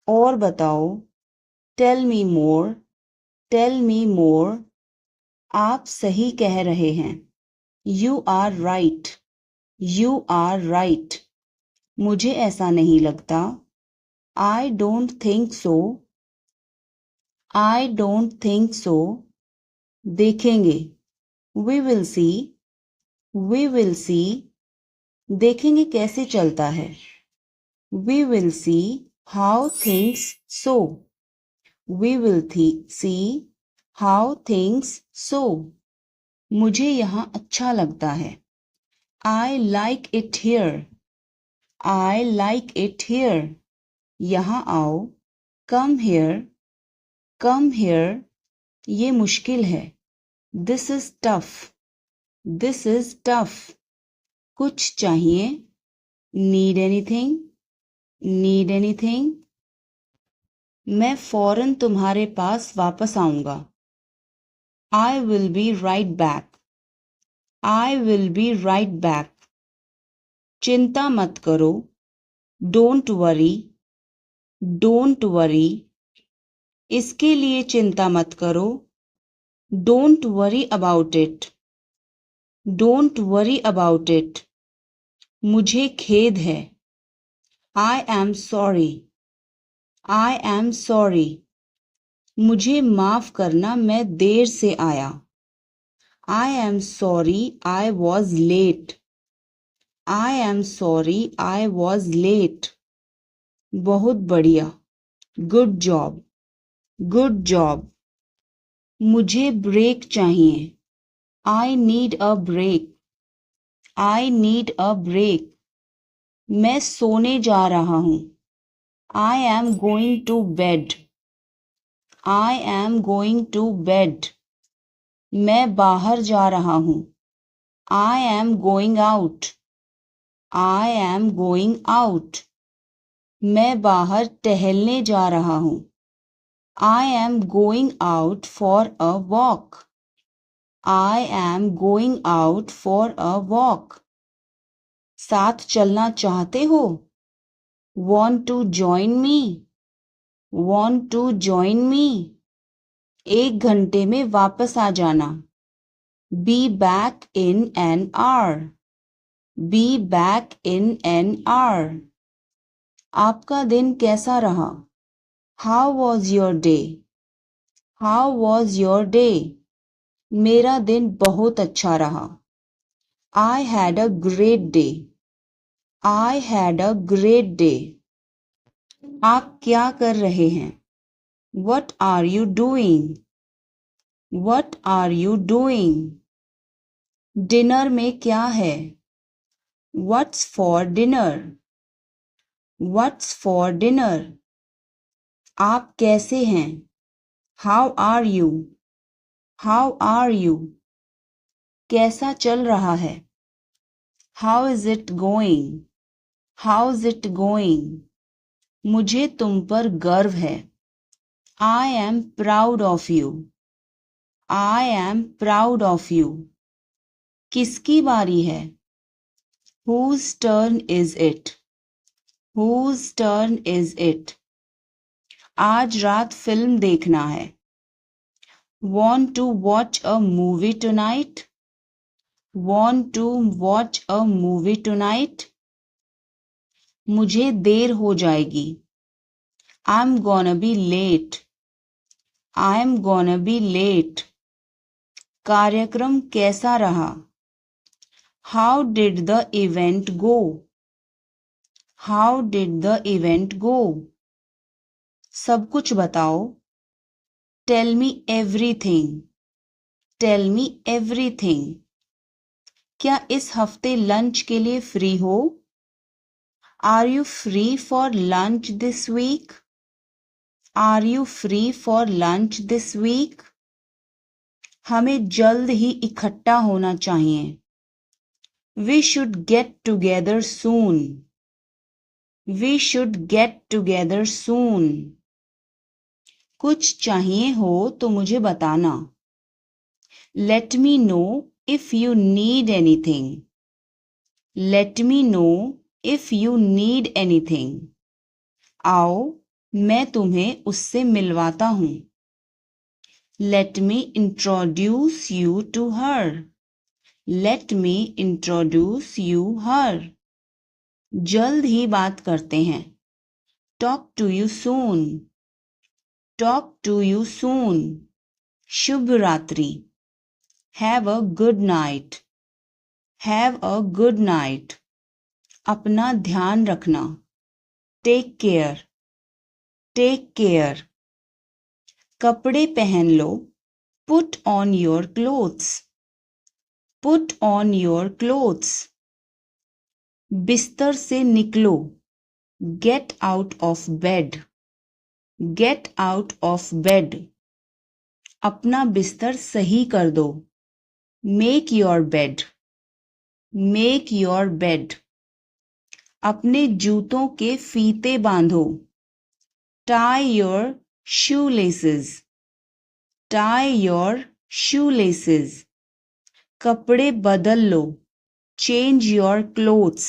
और बताओ, टेल मी मोर, टेल मी मोर। आप सही कह रहे हैं, you are right, you are right. मुझे ऐसा नहीं लगता, I don't think so, I don't think so. देखेंगे, we will see, we will see. देखेंगे कैसे चलता है, we will see how things so, we will see how things so. मुझे यहाँ अच्छा लगता है, I like it here, I like it here. यहाँ आओ, कम हियर, कम हियर। ये मुश्किल है, this is tough, this is tough. कुछ चाहिए, नीड एनीथिंग, नीड एनीथिंग। मैं फौरन तुम्हारे पास वापस आऊंगा, I will be right back, I will be right back. चिंता मत करो, डोंट वरी, डोंट वरी। इसके लिए चिंता मत करो, don't worry about it, don't worry about it. मुझे खेद है, I am sorry, I am sorry. मुझे माफ करना, मैं देर से आया, I am sorry I was late, I am sorry I was late. बहुत बढ़िया, गुड जॉब, गुड जॉब। मुझे ब्रेक चाहिए, I need a break, I need a break. मैं सोने जा रहा हूँ, I am going to bed, I am going to bed. मैं बाहर जा रहा हूँ, I am going out, I am going out. मैं बाहर टहलने जा रहा हूँ, I am going out for a walk, I am going out for a walk. साथ चलना चाहते हो, want to join me, want to join me. 1 घंटे में वापस आ जाना, be back in an hour, be back in an hour. आपका दिन कैसा रहा, how was your day, how was your day. मेरा दिन बहुत अच्छा रहा, I had a great day. I had a great day. आप क्या कर रहे हैं? What are you doing? What are you doing? Dinner में क्या है? What's for dinner? What's for dinner? आप कैसे हैं? How are you? How are you? कैसा चल रहा है? How is it going? How's it going? मुझे तुम पर गर्व है. I am proud of you. I am proud of you. किसकी बारी है? Whose turn is it? Whose turn is it? आज रात फिल्म देखना है. Want to watch a movie tonight? Want to watch a movie tonight? मुझे देर हो जाएगी. I'm gonna be late. I'm gonna be late. कार्यक्रम कैसा रहा? How did the event go? How did the event go? सब कुछ बताओ. Tell me everything. Tell me everything. क्या इस हफ्ते लंच के लिए फ्री हो? Are you free for lunch this week? Are you free for lunch this week? हमें जल्द ही इकट्ठा होना चाहिए. We should get together soon. We should get together soon. कुछ चाहिए हो तो मुझे बताना. Let me know if you need anything. Let me know if you need anything. आओ मैं तुम्हें उससे मिलवाता हूँ. Let me introduce you to her. Let me introduce you her. जल्द ही बात करते हैं. Talk to you soon. Talk to you soon. शुभ रात्रि. Have a good night. Have a good night. अपना ध्यान रखना. Take care. Take care. कपड़े पहन लो. Put on your clothes. Put on your clothes. बिस्तर से निकलो. Get out of bed. Get out of bed. अपना बिस्तर सही कर दो. Make your bed. Make your bed. अपने जूतों के फीते बांधो. Tie your shoelaces. Tie your shoelaces. कपड़े बदल लो. Change your clothes.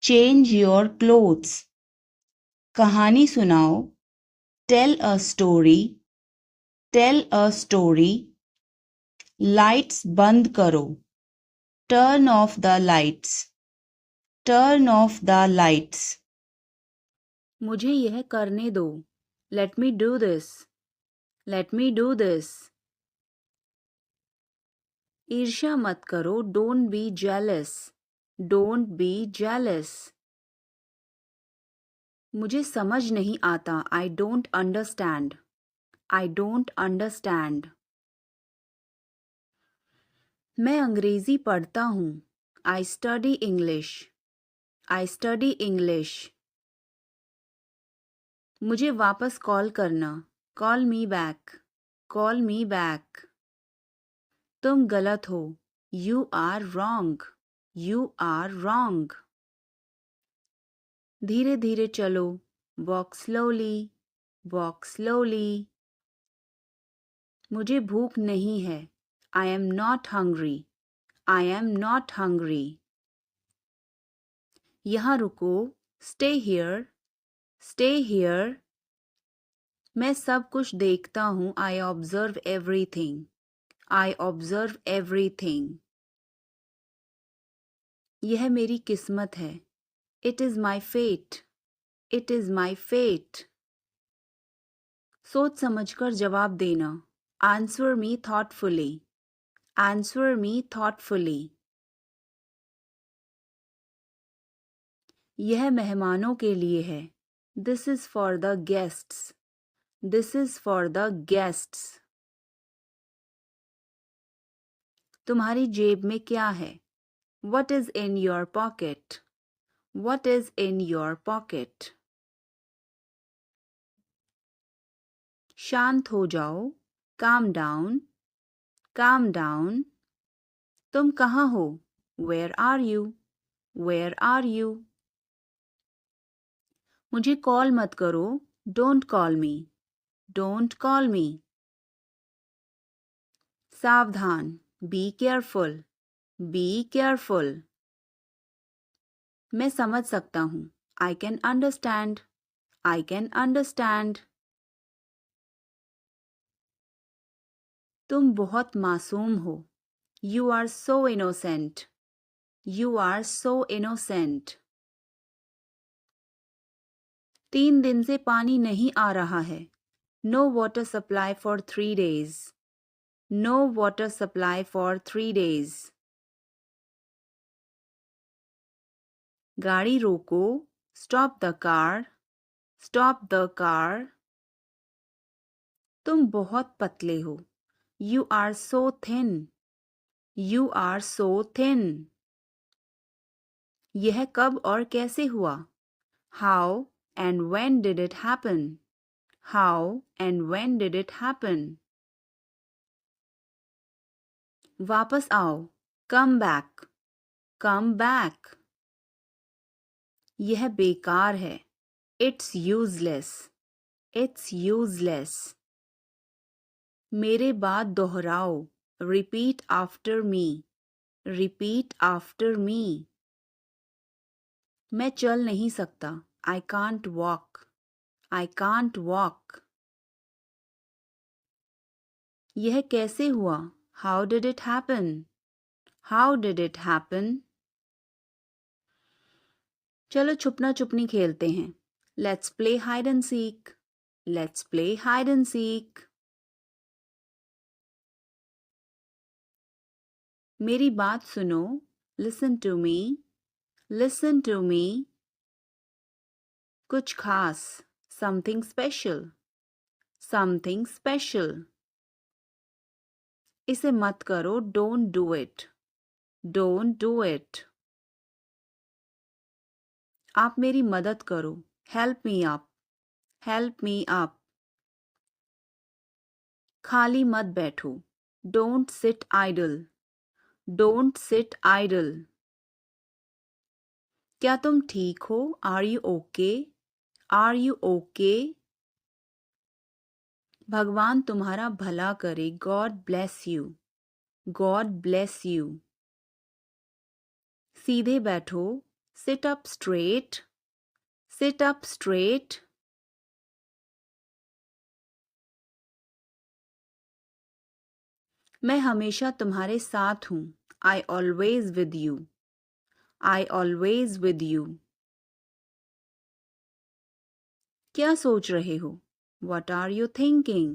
Change your clothes. कहानी सुनाओ. Tell a story. Tell a story. Lights बंद करो. Turn off the lights. Turn off the lights. मुझे यह करने दो. Let me do this. Let me do this. ईर्ष्या मत करो. Don't be jealous. Don't be jealous. मुझे समझ नहीं आता. I don't understand. I don't understand. मैं अंग्रेजी पढ़ता हूँ. I study English. I study English. मुझे वापस कॉल करना. Call me back. Call me back. तुम गलत हो. You are wrong. You are wrong. धीरे धीरे चलो. Walk slowly. Walk slowly. मुझे भूख नहीं है. I am not hungry. I am not hungry. यहाँ रुको. Stay here. Stay here. मैं सब कुछ देखता हूँ. I observe everything. I observe everything. यह मेरी किस्मत है. It is my fate. It is my fate. सोच समझकर जवाब देना. Answer me thoughtfully. Answer me thoughtfully. यह मेहमानों के लिए है. This is for the guests. This is for the guests. तुम्हारी जेब में क्या है? What is in your pocket? What is in your pocket? शांत हो जाओ. Calm down. Calm down. तुम कहाँ हो? Where are you? Where are you? मुझे कॉल मत करो. Don't call me. Don't call me. सावधान. Be careful. Be careful. मैं समझ सकता हूँ. I can understand. I can understand. तुम बहुत मासूम हो. You are so innocent. You are so innocent. 3 दिन से पानी नहीं आ रहा है. No water supply for 3 days. No water supply for 3 days. गाड़ी रोको. Stop the car. Stop the car. तुम बहुत पतले हो. You are so thin. You are so thin. यह कब और कैसे हुआ? How and when did it happen? How and when did it happen? वापस आओ. Come back. Come back. यह बेकार है. It's useless. It's useless. मेरे बाद दोहराओ. Repeat after me. Repeat after me. मैं चल नहीं सकता. I can't walk. I can't walk. यह कैसे हुआ? How did it happen? How did it happen? चलो छुपना छुपनी खेलते हैं. Let's play hide and seek. Let's play hide and seek. मेरी बात सुनो. Listen to me. Listen to me. कुछ खास. Something special. Something special. इसे मत करो. Don't do it. Don't do it. आप मेरी मदद करो. Help me up. Help me up. खाली मत बैठो. Don't sit idle. Don't sit idle. क्या तुम ठीक हो? Are you okay? Are you okay? भगवान तुम्हारा भला करे. God bless you. God bless you. सीधे बैठो. Sit up straight. Sit up straight. मैं हमेशा तुम्हारे साथ हूँ. I always with you. I always with you. क्या सोच रहे हो? What are you thinking?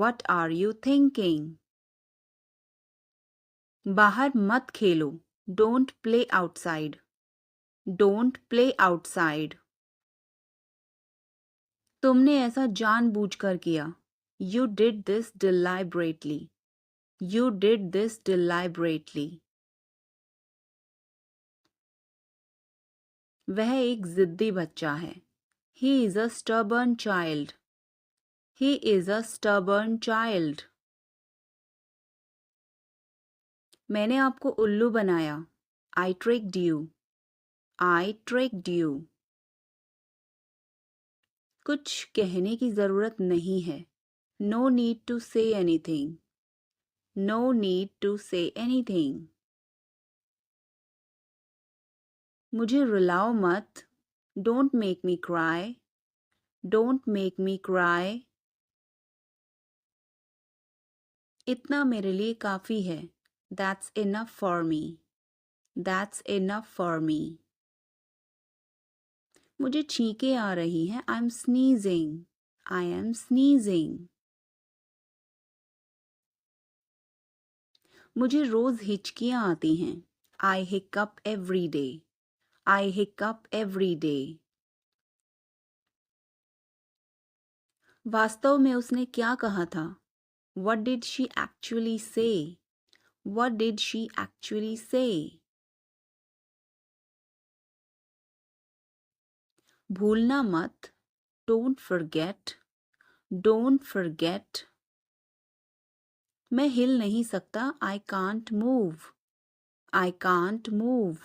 What are you thinking? बाहर मत खेलो. Don't play outside. Don't play outside. तुमने ऐसा जानबूझकर किया. You did this deliberately. You did this deliberately. वह एक जिद्दी बच्चा है. He is a stubborn child. He is a stubborn child. मैंने आपको उल्लू बनाया. I tricked you. I tricked you. कुछ कहने की जरूरत नहीं है. No need to say anything. No need to say anything. मुझे रुलाओ मत. Don't make me cry. Don't make me cry. इतना मेरे लिए काफी है. That's enough for me. That's enough for me. मुझे छींकें आ रही हैं. I'm sneezing. I am sneezing. मुझे रोज हिचकियां आती हैं. I hiccup every day. I hiccup every day. वास्तव में उसने क्या कहा था? What did she actually say? What did she actually say? भूलना मत. Don't forget. Don't forget. मैं हिल नहीं सकता. I can't move. I can't move.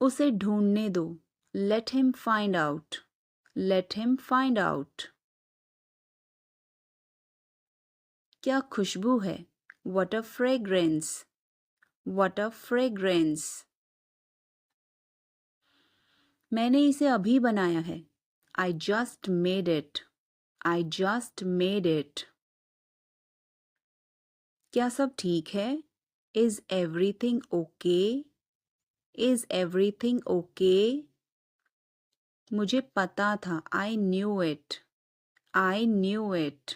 उसे ढूंढने दो. Let him find out. Let him find out. क्या खुशबू है. What a fragrance. What a fragrance. मैंने इसे अभी बनाया है. I just made it. I just made it. क्या सब ठीक है? Is everything okay? Is everything okay? मुझे पता था. I knew it. I knew it.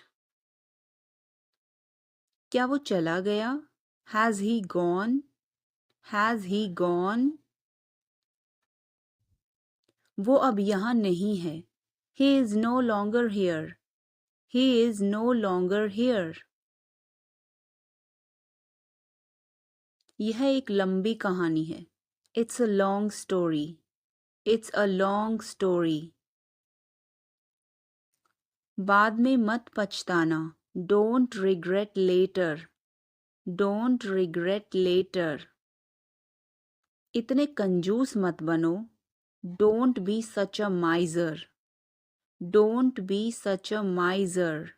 क्या वो चला गया? Has he gone? Has he gone? वो अब यहाँ नहीं है. He is no longer here. He is no longer here. यह एक लंबी कहानी है. It's a long story. It's a long story. बाद में मत पछताना. Don't regret later. Don't regret later. इतने कंजूस मत बनो. Don't be such a miser. Don't be such a miser.